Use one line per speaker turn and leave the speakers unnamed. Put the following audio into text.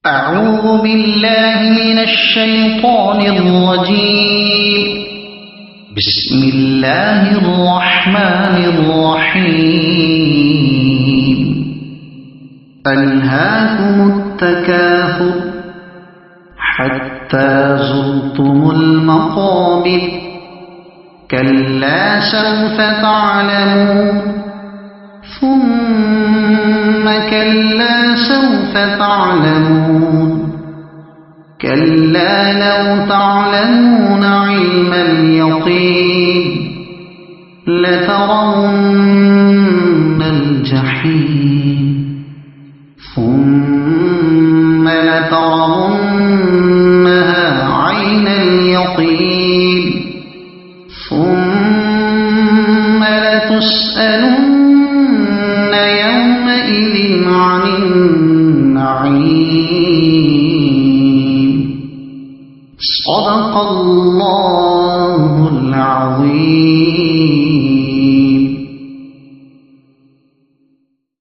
أعوذ بالله من الشيطان الرجيم. بسم الله الرحمن الرحيم. ألهاكم التكاثر حتى زرتم المقابر كلا سوف تعلمون ثم كلا سوف تعلمون كلا لو تعلمون علم اليقين لترون الجحيم ثم لترونها عين اليقين ثم لتسألن يومئذ عن النعيم. صدق الله